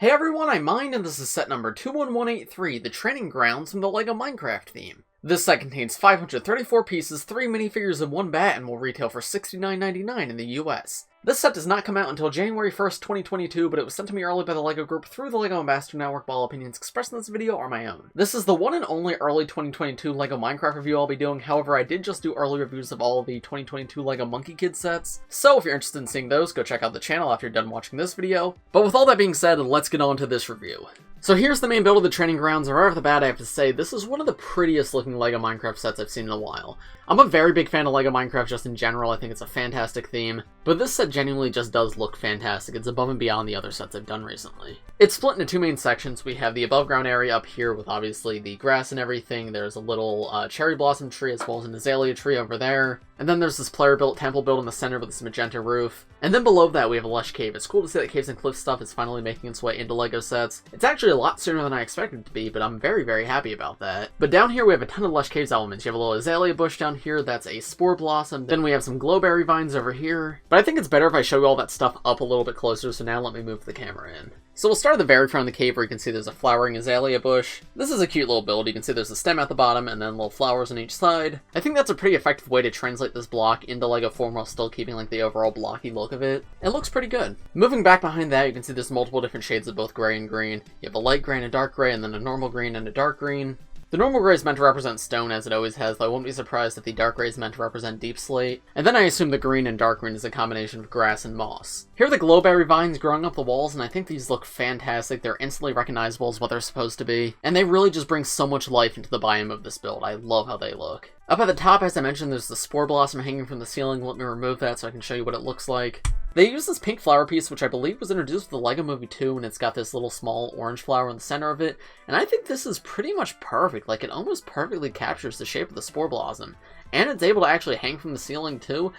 Hey everyone, I'm Mine, and this is set number 21183, the training grounds from the LEGO Minecraft theme. This set contains 534 pieces, 3 minifigures, and 1 bat, and will retail for $69.99 in the US. This set does not come out until January 1st, 2022, but it was sent to me early by the LEGO group through the LEGO Ambassador Network. All opinions expressed in this video are my own. This is the one and only early 2022 LEGO Minecraft review I'll be doing. However, I did just do early reviews of all of the 2022 LEGO Monkie Kid sets, so if you're interested in seeing those, go check out the channel after you're done watching this video. But with all that being said, let's get on to this review. So here's the main build of the training grounds, and right off the bat I have to say, this is one of the prettiest looking LEGO Minecraft sets I've seen in a while. I'm a very big fan of LEGO Minecraft just in general. I think it's a fantastic theme, but this set genuinely just does look fantastic. It's above and beyond the other sets I've done recently. It's split into two main sections. We have the above ground area up here with obviously the grass and everything. There's a little cherry blossom tree as well as an azalea tree over there. And then there's this player-built temple built in the center with this magenta roof. And then below that we have a Lush Cave. It's cool to see that Caves and Cliffs stuff is finally making its way into LEGO sets. It's actually a lot sooner than I expected it to be, but I'm very, very happy about that. But down here we have a ton of Lush Caves elements. You have a little azalea bush down here, that's a spore blossom. Then we have some glowberry vines over here. But I think it's better if I show you all that stuff up a little bit closer, so now let me move the camera in. So we'll start at the very front of the cave where you can see there's a flowering azalea bush. This is a cute little build. You can see there's a stem at the bottom and then little flowers on each side. I think that's a pretty effective way to translate this block into LEGO form while still keeping like the overall blocky look of it. It looks pretty good. Moving back behind that, you can see there's multiple different shades of both gray and green. You have a light gray and a dark gray, and then a normal green and a dark green. The normal gray is meant to represent stone, as it always has, though I wouldn't be surprised if the dark gray is meant to represent deep slate. And then I assume the green and dark green is a combination of grass and moss. Here are the glowberry vines growing up the walls, and I think these look fantastic. They're instantly recognizable as what they're supposed to be, and they really just bring so much life into the biome of this build. I love how they look. Up at the top, as I mentioned, there's the spore blossom hanging from the ceiling. Let me remove that so I can show you what it looks like. They use this pink flower piece, which I believe was introduced with the LEGO Movie 2, and it's got this little small orange flower in the center of it, and I think this is pretty much perfect. Like, it almost perfectly captures the shape of the spore blossom, and it's able to actually hang from the ceiling too.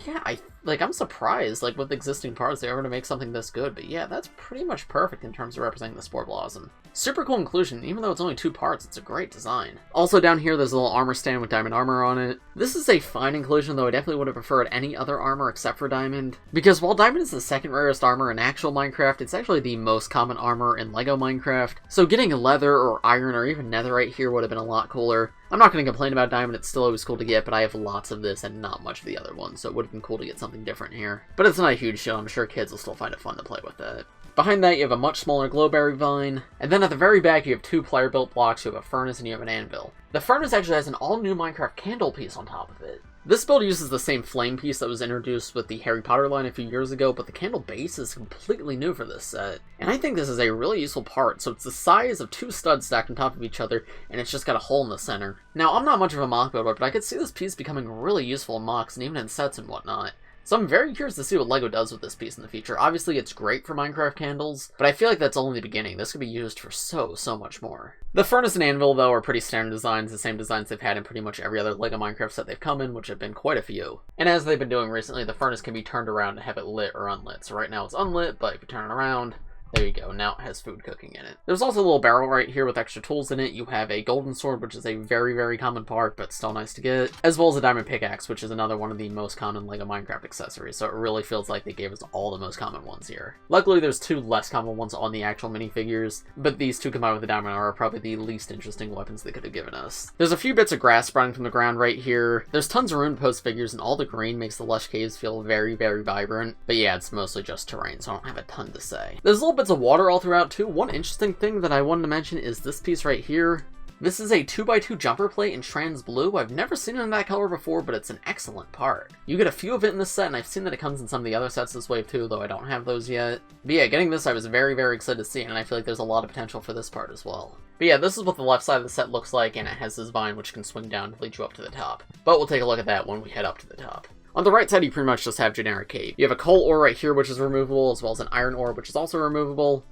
Yeah, I'm surprised, like, with existing parts, they were able to make something this good, but yeah, that's pretty much perfect in terms of representing the spore blossom. Super cool inclusion. Even though it's only 2 parts, it's a great design. Also down here, there's a little armor stand with diamond armor on it. This is a fine inclusion, though I definitely would have preferred any other armor except for diamond, because while diamond is the second rarest armor in actual Minecraft, it's actually the most common armor in LEGO Minecraft, so getting leather or iron or even netherite here would have been a lot cooler. I'm not going to complain about diamond, it's still always cool to get, but I have lots of this and not much of the other ones, so it would have been cool to get something different here. But it's not a huge show, I'm sure kids will still find it fun to play with it. Behind that, you have a much smaller glowberry vine, and then at the very back, you have 2 player-built blocks. You have a furnace and you have an anvil. The furnace actually has an all-new Minecraft candle piece on top of it. This build uses the same flame piece that was introduced with the Harry Potter line a few years ago, but the candle base is completely new for this set. And I think this is a really useful part. So it's the size of 2 studs stacked on top of each other, and it's just got a hole in the center. Now, I'm not much of a mock builder, but I could see this piece becoming really useful in mocks and even in sets and whatnot. So I'm very curious to see what LEGO does with this piece in the future. Obviously, it's great for Minecraft candles, but I feel like that's only the beginning. This could be used for so much more. The furnace and anvil, though, are pretty standard designs, the same designs they've had in pretty much every other LEGO Minecraft set they've come in, which have been quite a few. And as they've been doing recently, the furnace can be turned around to have it lit or unlit. So right now it's unlit, but if you turn it around, there you go, now it has food cooking in it. There's also a little barrel right here with extra tools in it. You have a golden sword, which is a very common part, but still nice to get, as well as a diamond pickaxe, which is another one of the most common LEGO Minecraft accessories, so it really feels like they gave us all the most common ones here. Luckily, there's 2 less common ones on the actual minifigures, but these 2 combined with the diamond are probably the least interesting weapons they could have given us. There's a few bits of grass sprouting from the ground right here. There's tons of rune post figures, and all the green makes the Lush Caves feel very vibrant, but yeah, it's mostly just terrain, so I don't have a ton to say. There's little bits of water all throughout too. One interesting thing that I wanted to mention is this piece right here. This is a 2x2 jumper plate in trans blue. I've never seen it in that color before, but it's an excellent part. You get a few of it in this set, and I've seen that it comes in some of the other sets this wave too, though I don't have those yet. But yeah, getting this I was very excited to see, and I feel like there's a lot of potential for this part as well. But yeah, this is what the left side of the set looks like, and it has this vine which can swing down to lead you up to the top. But we'll take a look at that when we head up to the top. On the right side, you pretty much just have generic cave. You have a coal ore right here, which is removable, as well as an iron ore, which is also removable.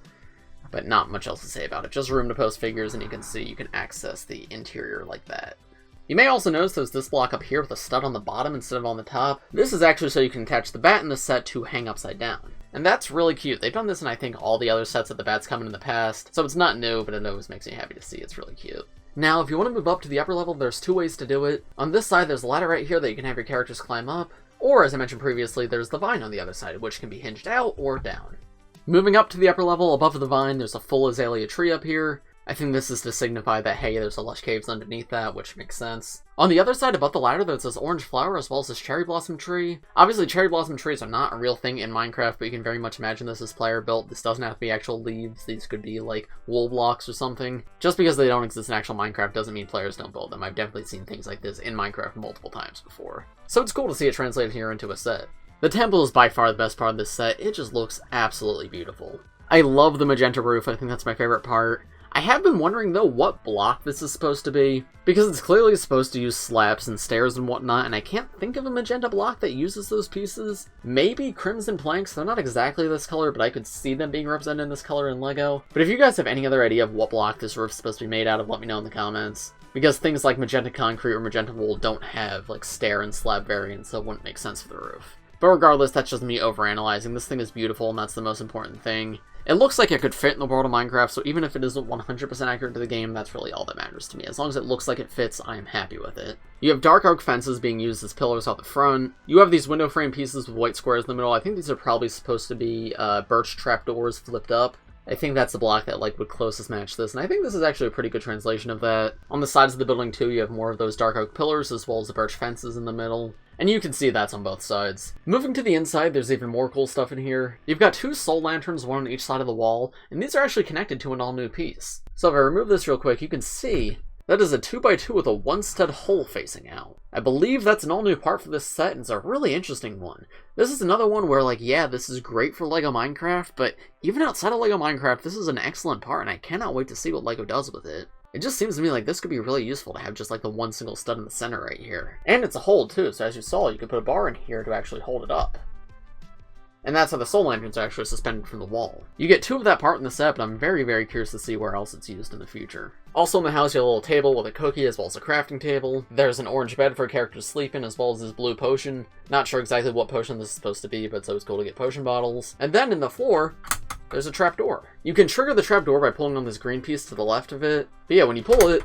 But not much else to say about it, just room to post figures, and you can see you can access the interior like that. You may also notice there's this block up here with a stud on the bottom instead of on the top. This is actually so you can attach the bat in the set to hang upside down. And that's really cute. They've done this in I think all the other sets that the bats come in the past, so it's not new, but it always makes me happy to see. It's really cute. Now, if you want to move up to the upper level, there's 2 ways to do it. On this side, there's a ladder right here that you can have your characters climb up, or as I mentioned previously, there's the vine on the other side, which can be hinged out or down. Moving up to the upper level, above the vine, there's a full azalea tree up here. I think this is to signify that, hey, there's a Lush Caves underneath that, which makes sense. On the other side, above the ladder, there's this orange flower as well as this cherry blossom tree. Obviously, cherry blossom trees are not a real thing in Minecraft, but you can very much imagine this as player built. This doesn't have to be actual leaves. These could be, like, wool blocks or something. Just because they don't exist in actual Minecraft doesn't mean players don't build them. I've definitely seen things like this in Minecraft multiple times before. So it's cool to see it translated here into a set. The temple is by far the best part of this set. It just looks absolutely beautiful. I love the magenta roof. I think that's my favorite part. I have been wondering, though, what block this is supposed to be, because it's clearly supposed to use slabs and stairs and whatnot, and I can't think of a magenta block that uses those pieces. Maybe crimson planks. They're not exactly this color, but I could see them being represented in this color in LEGO. But if you guys have any other idea of what block this roof is supposed to be made out of, let me know in the comments. Because things like magenta concrete or magenta wool don't have, like, stair and slab variants, so it wouldn't make sense for the roof. But regardless, that's just me overanalyzing. This thing is beautiful, and that's the most important thing. It looks like it could fit in the world of Minecraft, so even if it isn't 100% accurate to the game, that's really all that matters to me. As long as it looks like it fits, I am happy with it. You have dark oak fences being used as pillars out the front. You have these window frame pieces with white squares in the middle. I think these are probably supposed to be birch trapdoors flipped up. I think that's the block that would closest match this, and I think this is actually a pretty good translation of that. On the sides of the building, too, you have more of those dark oak pillars, as well as the birch fences in the middle. And you can see that's on both sides. Moving to the inside, there's even more cool stuff in here. You've got two soul lanterns, one on each side of the wall, and these are actually connected to an all-new piece. So if I remove this real quick, you can see that is a 2x2 with a one-stud hole facing out. I believe that's an all-new part for this set, and it's a really interesting one. This is another one where, yeah, this is great for LEGO Minecraft, but even outside of LEGO Minecraft, this is an excellent part, and I cannot wait to see what LEGO does with it. It just seems to me like this could be really useful to have just the one single stud in the center right here. And it's a hold too, so as you saw, you could put a bar in here to actually hold it up. And that's how the soul lanterns are actually suspended from the wall. You get two of that part in the set, but I'm very, very curious to see where else it's used in the future. Also in the house, you have a little table with a cookie as well as a crafting table. There's an orange bed for a character to sleep in, as well as this blue potion. Not sure exactly what potion this is supposed to be, but it's always cool to get potion bottles. And then in the floor, there's a trapdoor. You can trigger the trapdoor by pulling on this green piece to the left of it. But yeah, when you pull it,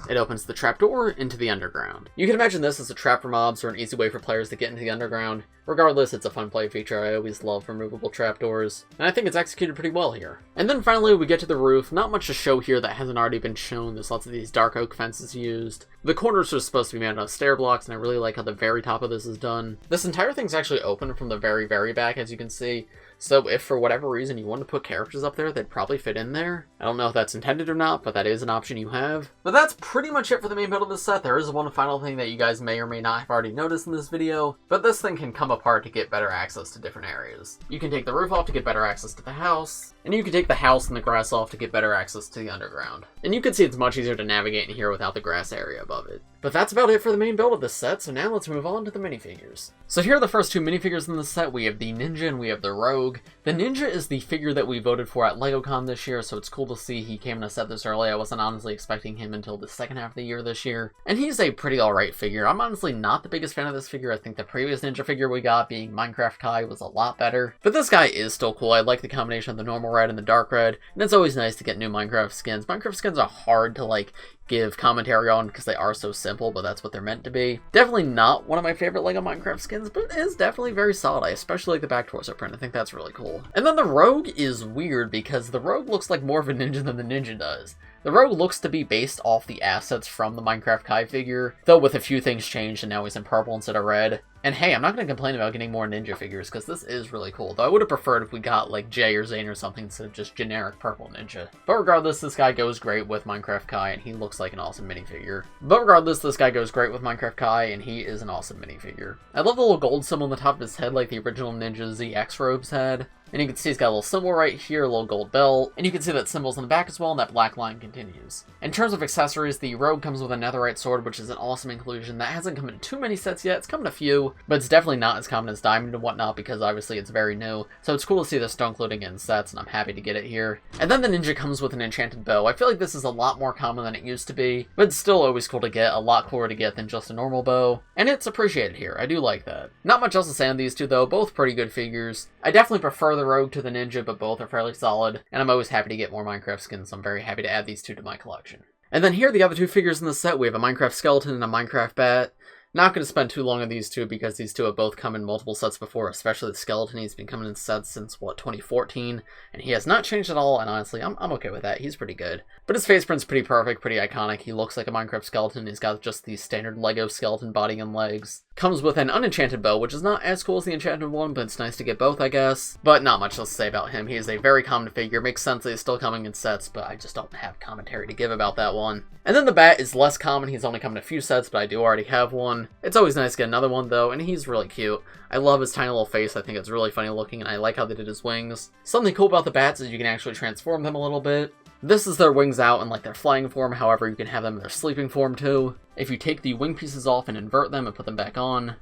it opens the trapdoor into the underground. You can imagine this as a trap for mobs or an easy way for players to get into the underground. Regardless, it's a fun play feature. I always love removable trapdoors, and I think it's executed pretty well here. And then finally we get to the roof. Not much to show here that hasn't already been shown. There's lots of these dark oak fences used. The corners are supposed to be made out of stair blocks, and I really like how the very top of this is done. This entire thing's actually open from the very, very back, as you can see. So if for whatever reason you want to put characters up there, they'd probably fit in there. I don't know if that's intended or not, but that is an option you have. But that's pretty much it for the main build of this set. There is one final thing that you guys may or may not have already noticed in this video, but this thing can come apart to get better access to different areas. You can take the roof off to get better access to the house, and you can take the house and the grass off to get better access to the underground. And you can see it's much easier to navigate in here without the grass area above it. But that's about it for the main build of this set, so now let's move on to the minifigures. So here are the first two minifigures in the set. We have the Ninja and we have the Rogue. The Ninja is the figure that we voted for at LegoCon this year, so it's cool to see he came in a set this early. I wasn't honestly expecting him until the second half of the year this year. And he's a pretty alright figure. I'm honestly not the biggest fan of this figure. I think the previous Ninja figure we got, being Minecraft Kai, was a lot better. But this guy is still cool. I like the combination of the normal red and the dark red, and it's always nice to get new Minecraft skins. Minecraft skins are hard to give commentary on because they are so simple, but that's what they're meant to be. Definitely not one of my favorite LEGO Minecraft skins, but it is definitely very solid. I especially like the back torso print. I think that's really cool. And then the Rogue is weird because the Rogue looks like more of a ninja than the Ninja does. The Rogue looks to be based off the assets from the Minecraft Kai figure, though with a few things changed and now he's in purple instead of red. And hey, I'm not going to complain about getting more Ninja figures, because this is really cool. Though I would have preferred if we got, Jay or Zane or something instead of just generic purple Ninja. But regardless, this guy goes great with Minecraft Kai, and he looks like an awesome minifigure. I love the little gold symbol on the top of his head like the original Ninja ZX robes had. And you can see he's got a little symbol right here, a little gold belt. And you can see that symbol's on the back as well, and that black line continues. In terms of accessories, the Rogue comes with a netherite sword, which is an awesome inclusion. That hasn't come in too many sets yet. It's come in a few, but it's definitely not as common as Diamond and whatnot, because obviously it's very new. So it's cool to see this including in sets, and I'm happy to get it here. And then the Ninja comes with an enchanted bow. I feel like this is a lot more common than it used to be, but it's still always cool to get, a lot cooler to get than just a normal bow. And it's appreciated here. I do like that. Not much else to say on these two though, both pretty good figures. I definitely prefer the Rogue to the Ninja, but both are fairly solid, and I'm always happy to get more Minecraft skins, so I'm very happy to add these two to my collection. And then here are the other two figures in the set. We have a Minecraft skeleton and a Minecraft bat. Not going to spend too long on these two because these two have both come in multiple sets before, especially the skeleton. He's been coming in sets since, 2014, and he has not changed at all, and honestly, I'm okay with that. He's pretty good. But his face print's pretty perfect, pretty iconic. He looks like a Minecraft skeleton. He's got just the standard LEGO skeleton body and legs. Comes with an unenchanted bow, which is not as cool as the enchanted one, but it's nice to get both, I guess. But not much else to say about him. He is a very common figure. Makes sense that he's still coming in sets, but I just don't have commentary to give about that one. And then the bat is less common. He's only come in a few sets, but I do already have one. It's always nice to get another one, though, and he's really cute. I love his tiny little face. I think it's really funny looking, and I like how they did his wings. Something cool about the bats is you can actually transform them a little bit. This is their wings out in like their flying form, however you can have them in their sleeping form too. If you take the wing pieces off and invert them and put them back on,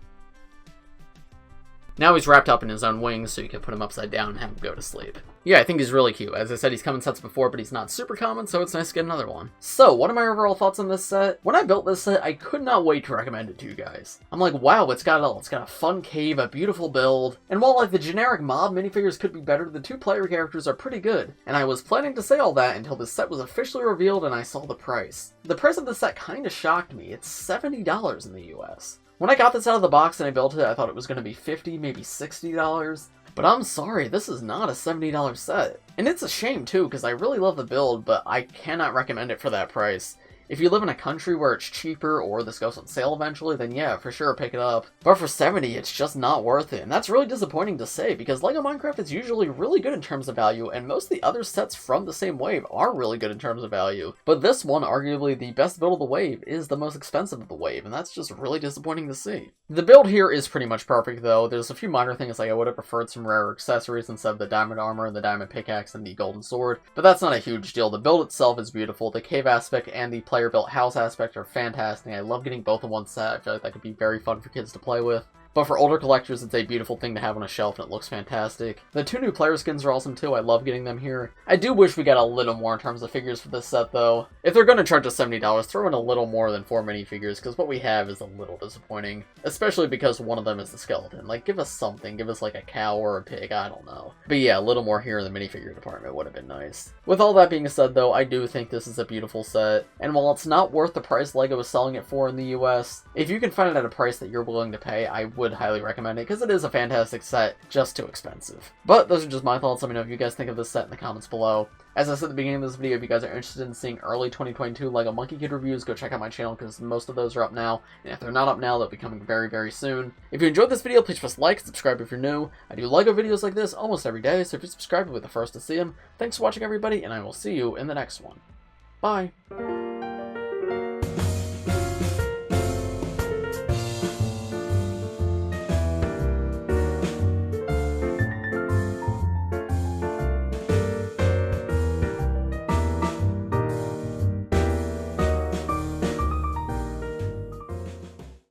now he's wrapped up in his own wings, so you can put him upside down and have him go to sleep. Yeah, I think he's really cute. As I said, he's come in sets before, but he's not super common, so it's nice to get another one. So, what are my overall thoughts on this set? When I built this set, I could not wait to recommend it to you guys. I'm like, wow, it's got it all. It's got a fun cave, a beautiful build, and while like the generic mob minifigures could be better, the two player characters are pretty good. And I was planning to say all that until this set was officially revealed and I saw the price. The price of the set kinda shocked me. It's $70 in the US. When I got this out of the box and I built it, I thought it was going to be $50, maybe $60. But I'm sorry, this is not a $70 set. And it's a shame too, because I really love the build, but I cannot recommend it for that price. If you live in a country where it's cheaper or this goes on sale eventually, then yeah, for sure pick it up. But for $70, it's just not worth it. And that's really disappointing to say because LEGO Minecraft is usually really good in terms of value, and most of the other sets from the same wave are really good in terms of value. But this one, arguably the best build of the wave, is the most expensive of the wave, and that's just really disappointing to see. The build here is pretty much perfect though. There's a few minor things like I would have preferred some rarer accessories instead of the diamond armor and the diamond pickaxe and the golden sword, but that's not a huge deal. The build itself is beautiful. The cave aspect and the player-built house aspect are fantastic. I love getting both in one set. I feel like that could be very fun for kids to play with. But for older collectors, it's a beautiful thing to have on a shelf, and it looks fantastic. The two new player skins are awesome too. I love getting them here. I do wish we got a little more in terms of figures for this set, though. If they're going to charge us $70, throw in a little more than 4 minifigures, because what we have is a little disappointing. Especially because one of them is the skeleton. Like, give us something. Give us, like, a cow or a pig. I don't know. But yeah, a little more here in the minifigure department would have been nice. With all that being said, though, I do think this is a beautiful set. And while it's not worth the price LEGO is selling it for in the US, if you can find it at a price that you're willing to pay, I would highly recommend it, because it is a fantastic set, just too expensive. But those are just my thoughts. Let me know if you guys think of this set in the comments below. As I said at the beginning of this video, if you guys are interested in seeing early 2022 LEGO Monkie Kid reviews, go check out my channel because most of those are up now, and if they're not up now, they'll be coming very, very soon. If you enjoyed this video, please press like and subscribe if you're new. I do LEGO videos like this almost every day, so if you subscribe, you'll be the first to see them. Thanks for watching, everybody, and I will see you in the next one. Bye!